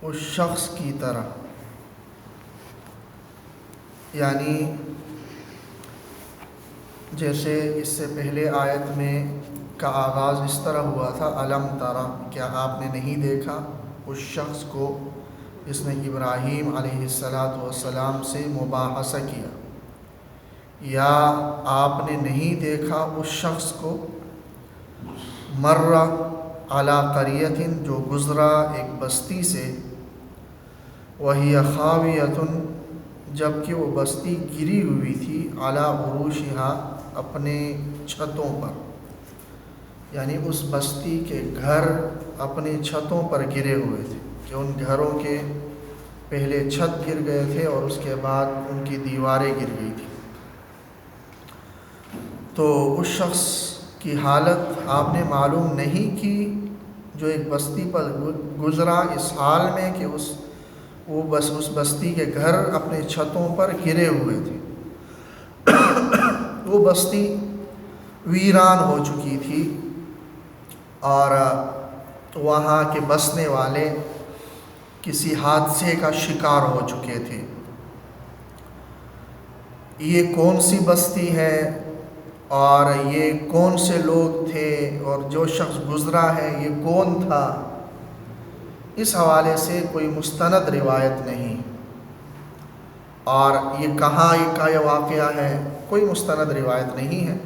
اس شخص کی طرح، یعنی جیسے اس سے پہلے آیت میں کا آغاز اس طرح ہوا تھا، الم ترى، کیا آپ نے نہیں دیکھا اس شخص کو جس نے ابراہیم علیہ السلام سے مباحثہ کیا، یا آپ نے نہیں دیکھا اس شخص کو مر علی قریۃ، جو گزرا ایک بستی سے، وہی خاویۃ، جب کہ وہ بستی گری ہوئی تھی، علی عروشہا، اپنے چھتوں پر، یعنی اس بستی کے گھر اپنے چھتوں پر گرے ہوئے تھے، کہ ان گھروں کے پہلے چھت گر گئے تھے اور اس کے بعد ان کی دیواریں گر گئی تھی۔ تو اس شخص کی حالت آپ نے معلوم نہیں کی جو ایک بستی پر گزرا اس حال میں کہ اس بستی کے گھر اپنے چھتوں پر گرے ہوئے تھے۔ وہ بستی ویران ہو چکی تھی اور وہاں کے بسنے والے کسی حادثے کا شکار ہو چکے تھے۔ یہ کون سی بستی ہے اور یہ کون سے لوگ تھے اور جو شخص گزرا ہے یہ کون تھا، اس حوالے سے کوئی مستند روایت نہیں، اور یہ کہاں کا یہ واقعہ ہے کوئی مستند روایت نہیں ہے،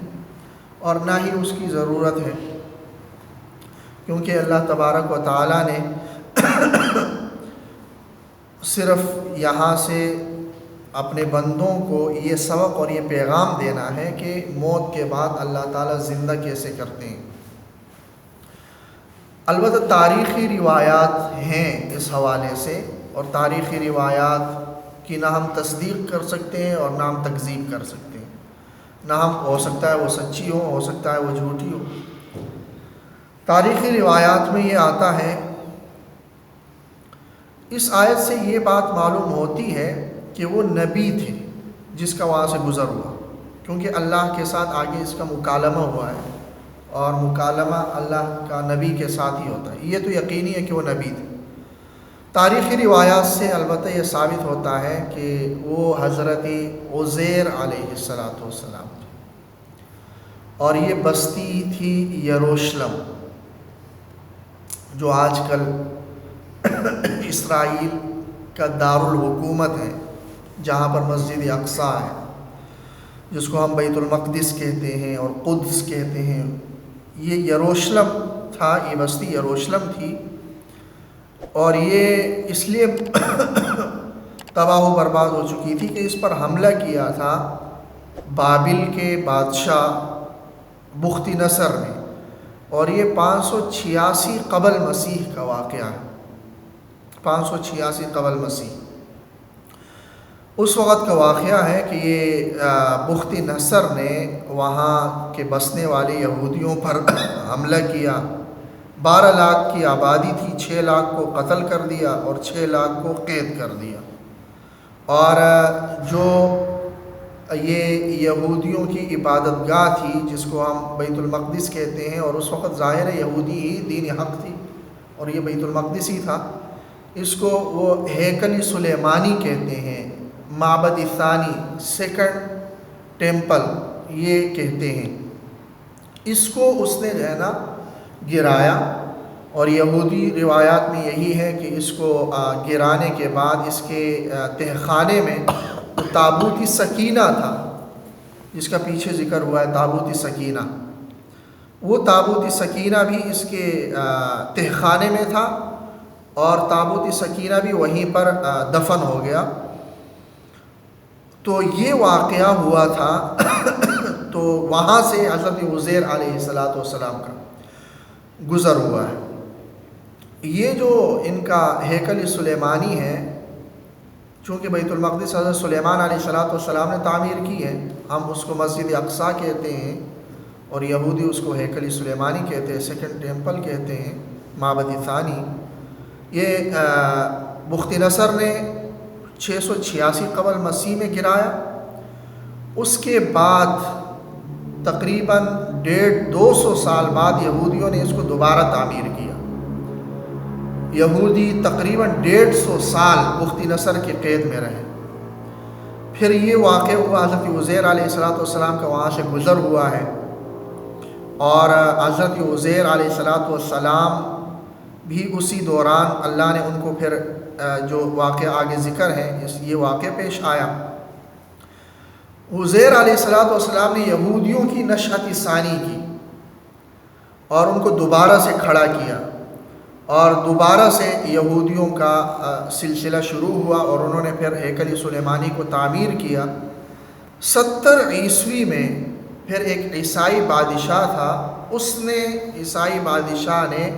اور نہ ہی اس کی ضرورت ہے، کیونکہ اللہ تبارک و تعالیٰ نے صرف یہاں سے اپنے بندوں کو یہ سبق اور یہ پیغام دینا ہے کہ موت کے بعد اللہ تعالیٰ زندہ کیسے کرتے ہیں۔ البتہ تاریخی روایات ہیں اس حوالے سے، اور تاریخی روایات کی نہ ہم تصدیق کر سکتے ہیں اور نہ ہم تکذیب کر سکتے ہیں، نہ ہو سکتا ہے وہ سچی ہو سکتا ہے وہ جھوٹی ہو۔ تاریخی روایات میں یہ آتا ہے، اس آیت سے یہ بات معلوم ہوتی ہے کہ وہ نبی تھے جس کا وہاں سے گزر ہوا، کیونکہ اللہ کے ساتھ آگے اس کا مکالمہ ہوا ہے، اور مکالمہ اللہ کا نبی کے ساتھ ہی ہوتا ہے، یہ تو یقینی ہے کہ وہ نبی تھے۔ تاریخی روایات سے البتہ یہ ثابت ہوتا ہے کہ وہ حضرت عزیر علیہ السلام تھے، اور یہ بستی تھی یروشلم، جو آج کل اسرائیل کا دارالحکومت ہے، جہاں پر مسجد اقصیٰ ہے، جس کو ہم بیت المقدس کہتے ہیں اور قدس کہتے ہیں۔ یہ یروشلم تھا، یہ بستی یروشلم تھی، اور یہ اس لیے تباہ و برباد ہو چکی تھی کہ اس پر حملہ کیا تھا بابل کے بادشاہ بخت نصر نے، اور یہ 586 قبل مسیح کا واقعہ ہے، 586 قبل مسیح اس وقت کا واقعہ ہے کہ یہ بخت نصر نے وہاں کے بسنے والے یہودیوں پر حملہ کیا۔ 12 لاکھ کی آبادی تھی، 6 لاکھ کو قتل کر دیا اور 6 لاکھ کو قید کر دیا، اور جو یہ یہودیوں کی عبادت گاہ تھی جس کو ہم بیت المقدس کہتے ہیں، اور اس وقت ظاہر یہودی ہی دین حق تھی اور یہ بیت المقدس ہی تھا، اس کو وہ ہیکل سلیمانی کہتے ہیں، معبد ثانی، سیکنڈ ٹیمپل یہ کہتے ہیں۔ اس کو اس نے جو ہے نا گرایا، اور یہودی روایات میں یہی ہے کہ اس کو گرانے کے بعد اس کے تہخانے میں تابوت سکینہ تھا، جس کا پیچھے ذکر ہوا ہے تابوت سکینہ، وہ تابوت سکینہ بھی اس کے تہخانے میں تھا، اور تابوت سکینہ بھی وہیں پر دفن ہو گیا۔ تو یہ واقعہ ہوا تھا تو وہاں سے حضرت عزیر علیہ السلام کا گزر ہوا ہے۔ یہ جو ان کا ہیکل سلیمانی ہے، چونکہ بیت المقدس حضرت سلیمان علیہ السلام نے تعمیر کی ہے، ہم اس کو مسجد اقصیٰ کہتے ہیں، اور یہودی اس کو ہیکل سلیمانی کہتے ہیں، سیکنڈ ٹیمپل کہتے ہیں، معبد ثانی۔ یہ بخت نصر نے 686 قبل مسیح میں گرایا، اس کے بعد تقریباً 150-200 سال بعد یہودیوں نے اس کو دوبارہ تعمیر کیا، یہودی تقریباً 150 سال بخت نصر کی قید میں رہے۔ پھر یہ واقع ہوا حضرت عزیر علیہ السلام کا وہاں سے گزر ہوا ہے، اور حضرت عزیر علیہ السلام بھی اسی دوران اللہ نے ان کو پھر جو واقعہ آگے ذکر ہے یہ واقعہ پیش آیا۔ عزیر علیہ السلام نے یہودیوں کی نشأۃ ثانی کی اور ان کو دوبارہ سے کھڑا کیا، اور دوبارہ سے یہودیوں کا سلسلہ شروع ہوا، اور انہوں نے پھر ہیکل سلیمانی کو تعمیر کیا۔ 70 عیسوی میں پھر ایک عیسائی بادشاہ تھا، عیسائی بادشاہ نے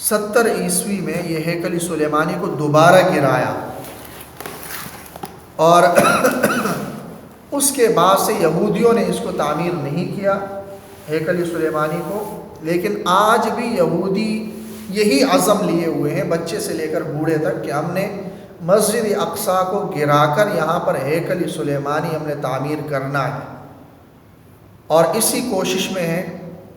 70 عیسوی میں یہ ہیکل سلیمانی کو دوبارہ گرایا، اور اس کے بعد سے یہودیوں نے اس کو تعمیر نہیں کیا ہیکل سلیمانی کو۔ لیکن آج بھی یہودی یہی عزم لیے ہوئے ہیں، بچے سے لے کر بوڑھے تک، کہ ہم نے مسجد اقصیٰ کو گرا کر یہاں پر ہیکل سلیمانی ہم نے تعمیر کرنا ہے، اور اسی کوشش میں ہیں۔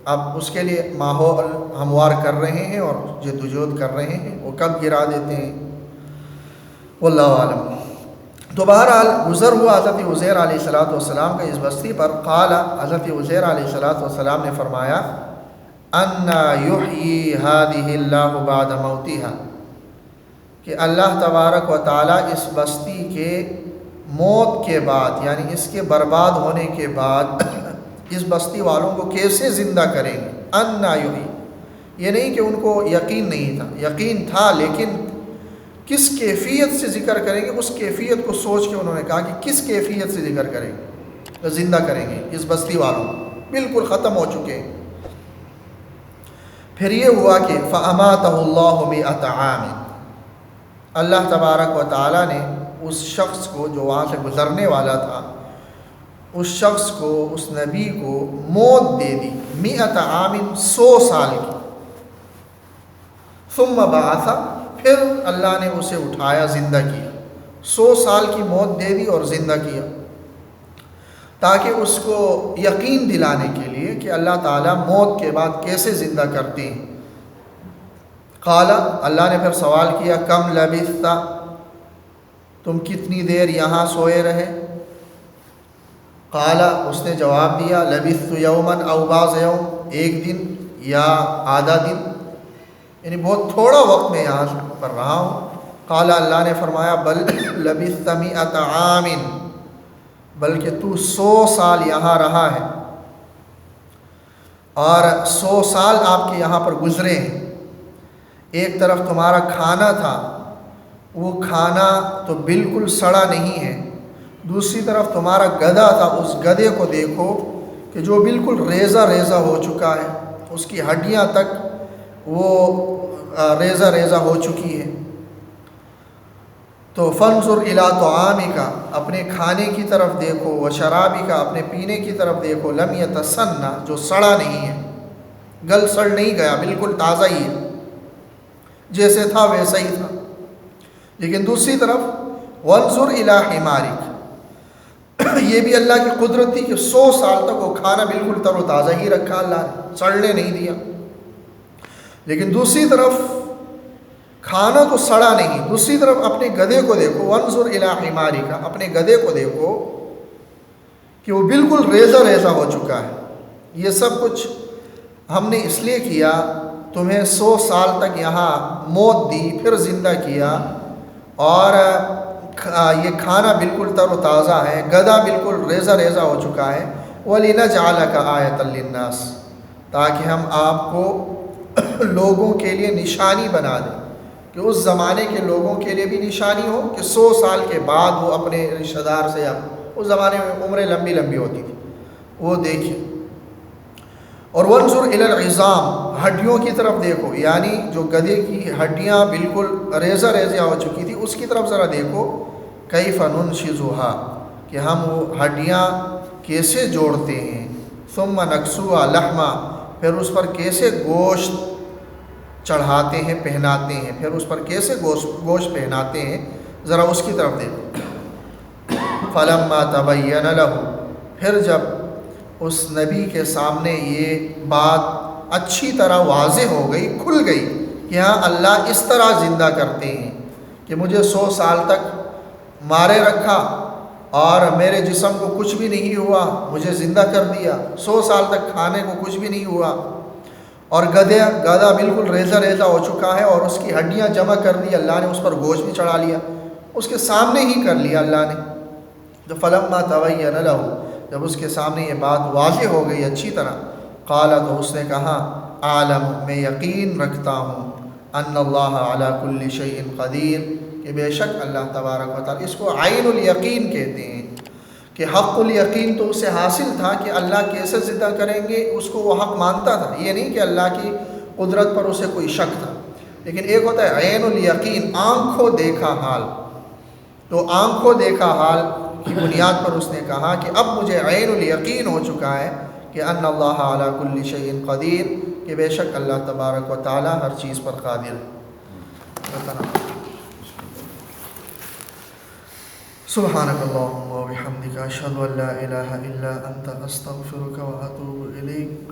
اب اس کے لیے ماحول ہموار کر رہے ہیں اور جدوجہد کر رہے ہیں، وہ کب گرا دیتے ہیں واللہ عالم۔ تو بہرحال گزر ہوا حضرت عزیر علیہ السلام کا اس بستی پر۔ قال، حضرت عزیر علیہ السلام نے فرمایا، انا یحیی ہذہ اللہ بعد موتہا، کہ اللہ تبارک و تعالیٰ اس بستی کے موت کے بعد، یعنی اس کے برباد ہونے کے بعد، اس بستی والوں کو کیسے زندہ کریں گے۔ انا یحیی، یہ نہیں کہ ان کو یقین نہیں تھا، یقین تھا، لیکن کس کیفیت سے ذکر کریں گے، اس کیفیت کو سوچ کے انہوں نے کہا کہ کس کیفیت سے ذکر کریں گے، زندہ کریں گے اس بستی والوں کو، بالکل ختم ہو چکے ہیں۔ پھر یہ ہوا کہ فَأَمَاتَهُ اللَّهُ مِئَةَ عَامٍ، اللہ تبارک و تعالیٰ نے اس شخص کو جو وہاں سے گزرنے والا تھا، اس شخص کو، اس نبی کو موت دے دی، 100 عام، 100 سال کی۔ ثم بعث، پھر اللہ نے اسے اٹھایا، زندہ کیا، 100 سال کی موت دے دی اور زندہ کیا، تاکہ اس کو یقین دلانے کے لیے کہ اللہ تعالیٰ موت کے بعد کیسے زندہ کرتے ہیں۔ قال، اللہ نے پھر سوال کیا، کم لبثت، تم کتنی دیر یہاں سوئے رہے؟ قال، اس نے جواب دیا، لبثت یوما او بعض یوم، ایک دن یا آدھا دن، یعنی بہت تھوڑا وقت میں یہاں پر رہا ہوں۔ قال، اللہ نے فرمایا، بل لبثت 100 عام، بلکہ تو 100 سال یہاں رہا ہے، اور 100 سال آپ کے یہاں پر گزرے ہیں۔ ایک طرف تمہارا کھانا تھا، وہ کھانا تو بالکل سڑا نہیں ہے، دوسری طرف تمہارا گدھا تھا، اس گدھے کو دیکھو کہ جو بالکل ریزہ ریزہ ہو چکا ہے، اس کی ہڈیاں تک وہ ریزہ ریزہ ہو چکی ہے۔ تو فانظر الی طعامک، اپنے کھانے کی طرف دیکھو، و شرابک، اپنے پینے کی طرف دیکھو، لم یتسنہ، جو سڑا نہیں ہے، گل سڑ نہیں گیا، بالکل تازہ ہی ہے، جیسے تھا ویسا ہی تھا۔ لیکن دوسری طرف وانظر الی حمارک، یہ بھی اللہ کی قدرت تھی کہ 100 سال تک وہ کھانا بالکل تر و تازہ ہی رکھا اللہ نے، سڑنے نہیں دیا۔ لیکن دوسری طرف کھانا تو سڑا نہیں، دوسری طرف اپنے گدھے کو دیکھو، وانظر الی حمارک، اپنے گدھے کو دیکھو کہ وہ بالکل ریزہ ریزہ ہو چکا ہے۔ یہ سب کچھ ہم نے اس لیے کیا، تمہیں 100 سال تک یہاں موت دی، پھر زندہ کیا، اور یہ کھانا بالکل تر و تازہ ہے، گدھا بالکل ریزہ ریزہ ہو چکا ہے۔ وَلِنَجْعَلَكَ آیَةً لِلنَّاسِ، تاکہ ہم آپ کو لوگوں کے لیے نشانی بنا دیں، کہ اس زمانے کے لوگوں کے لیے بھی نشانی ہو کہ 100 سال کے بعد وہ اپنے رشتہ دار سے، اس زمانے میں عمریں لمبی لمبی ہوتی تھی، وہ دیکھیں۔ اور وانظر الی العظام، ہڈیوں کی طرف دیکھو، یعنی جو گدھے کی ہڈیاں بالکل ریزہ ریزہ ہو چکی تھی، اس کی طرف ذرا دیکھو، کیف ننشزھا، کہ ہم وہ ہڈیاں کیسے جوڑتے ہیں، ثم نکسوھا لحما، پھر اس پر کیسے گوشت چڑھاتے ہیں، پہناتے ہیں، پھر اس پر کیسے گوشت پہناتے ہیں، ذرا اس کی طرف دیکھو۔ فلما تبین لہ، پھر جب اس نبی کے سامنے یہ بات اچھی طرح واضح ہو گئی، کھل گئی کہ ہاں اللہ اس طرح زندہ کرتے ہیں کہ مجھے 100 سال تک مارے رکھا اور میرے جسم کو کچھ بھی نہیں ہوا، مجھے زندہ کر دیا، 100 سال تک کھانے کو کچھ بھی نہیں ہوا، اور گدھا بالکل ریزہ ریزہ ہو چکا ہے اور اس کی ہڈیاں جمع کر دی، اللہ نے اس پر گوشت بھی چڑھا لیا، اس کے سامنے ہی کر لیا اللہ نے۔ تو فلما تبین لہ، جب اس کے سامنے یہ بات واضح ہو گئی اچھی طرح، قال، تو اس نے کہا، عالم، میں یقین رکھتا ہوں، ان اللہ علی کل شیء قدیر، کہ بے شک اللہ تبارک و تعالی، اس کو عین الیقین کہتے ہیں، کہ حق الیقین تو اسے حاصل تھا کہ اللہ کیسے زندہ کریں گے، اس کو وہ حق مانتا تھا، یہ نہیں کہ اللہ کی قدرت پر اسے کوئی شک تھا۔ لیکن ایک ہوتا ہے عین الیقین، آنکھوں دیکھا حال، تو آنکھوں دیکھا حال کی بنیاد پر اس نے کہا کہ اب مجھے عین الیقین ہو چکا ہے کہ ان اللہ علی کل شیء قدیر، کہ بے شک اللہ تبارک و تعالی ہر چیز پر قادر ہے۔ سبحانک اللہم و بحمدک، اشہد ان لا الہ الا انت، استغفرک و اتوب الیک۔